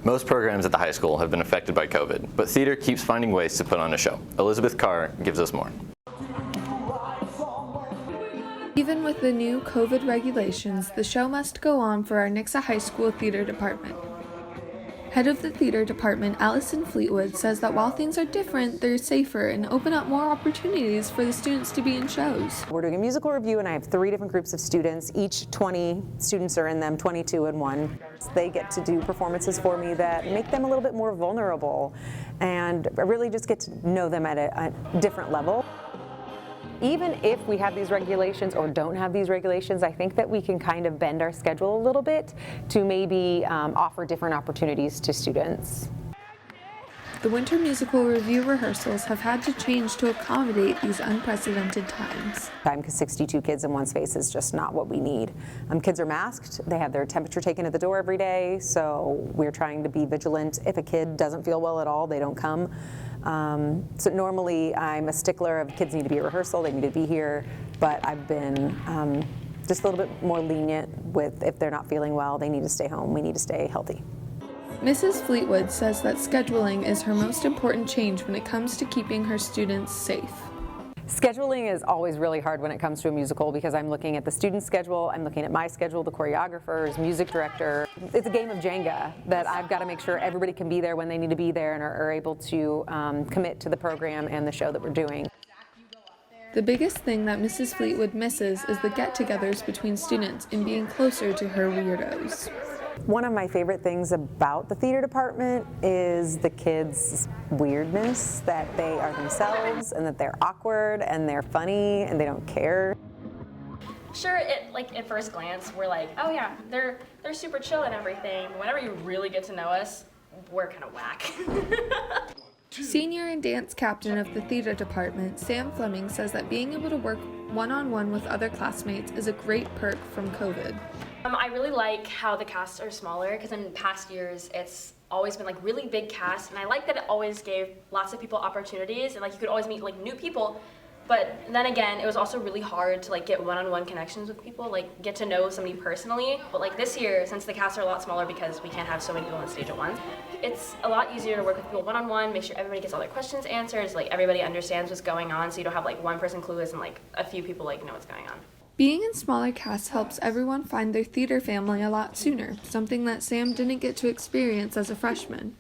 Most programs at the high school have been affected by COVID, but theater keeps finding ways to put on a show. Elizabeth Carr gives us more. Even with the new COVID regulations, the show must go on for our Nixa High School theater department. Head of the theater department, Allison Fleetwood, says that while things are different, they're safer and open up more opportunities for the students to be in shows. We're doing a musical review, and I have 3 different groups of students. Each 20 students are in them, 22 in one. They get to do performances for me that make them a little bit more vulnerable, and I really just get to know them at a different level. Even if we have these regulations or don't have these regulations, I think that we can kind of bend our schedule a little bit to maybe offer different opportunities to students. The winter musical review rehearsals have had to change to accommodate these unprecedented times. Because 62 kids in one space is just not what we need. Kids are masked, they have their temperature taken at the door every day, so we're trying to be vigilant. If a kid doesn't feel well at all, they don't come. So normally I'm a stickler of kids need to be at rehearsal, they need to be here, but I've been just a little bit more lenient with if they're not feeling well, they need to stay home, we need to stay healthy. Mrs. Fleetwood says that scheduling is her most important change when it comes to keeping her students safe. Scheduling is always really hard when it comes to a musical because I'm looking at the student schedule, I'm looking at my schedule, the choreographers, music director. It's a game of Jenga that I've got to make sure everybody can be there when they need to be there and are able to commit to the program and the show that we're doing. The biggest thing that Mrs. Fleetwood misses is the get-togethers between students and being closer to her weirdos. One of my favorite things about the theater department is the kids' weirdness, that they are themselves and that they're awkward and they're funny and they don't care. Sure, at first glance, we're like, oh yeah, they're super chill and everything. Whenever you really get to know us, we're kind of whack. Senior and dance captain of the theater department, Sam Fleming, says that being able to work one-on-one with other classmates is a great perk from COVID. I really like how the casts are smaller, because in past years it's always been like really big casts, and I like that it always gave lots of people opportunities, and like you could always meet like new people. But then again, it was also really hard to like get one-on-one connections with people, like get to know somebody personally. But like this year, since the casts are a lot smaller because we can't have so many people on stage at once, it's a lot easier to work with people one-on-one, make sure everybody gets all their questions answered, so, like everybody understands what's going on, so you don't have like one person clueless and like a few people like know what's going on. Being in smaller casts helps everyone find their theater family a lot sooner, something that Sam didn't get to experience as a freshman.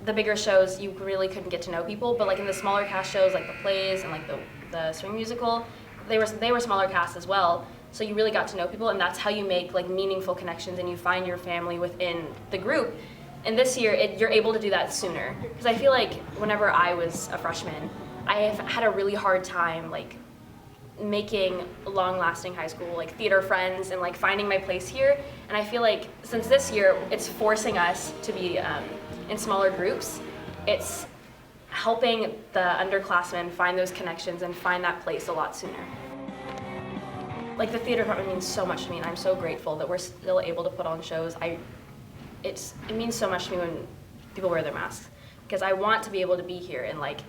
The bigger shows, you really couldn't get to know people, but like in the smaller cast shows, like the plays and like the swing musical, they were smaller casts as well, so you really got to know people, and that's how you make like meaningful connections and you find your family within the group. And this year, you're able to do that sooner, because I feel like whenever I was a freshman, I have had a really hard time like making long-lasting high school like theater friends and like finding my place here. And I feel like since this year it's forcing us to be in smaller groups, it's helping the underclassmen find those connections and find that place a lot sooner. Like the theater department means so much to me, and I'm so grateful that we're still able to put on shows. It means so much to me when people wear their masks, because I want to be able to be here and like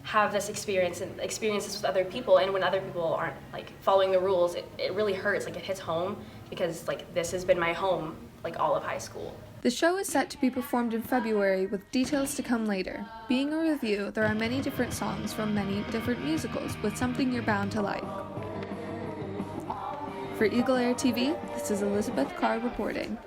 have this experience and experiences with other people, and when other people aren't like following the rules, it really hurts, like it hits home, because like this has been my home like all of high school. The show is set to be performed in February with details to come later. Being a review, there are many different songs from many different musicals with something you're bound to like. For Eagle Air TV, this is Elizabeth Carr reporting.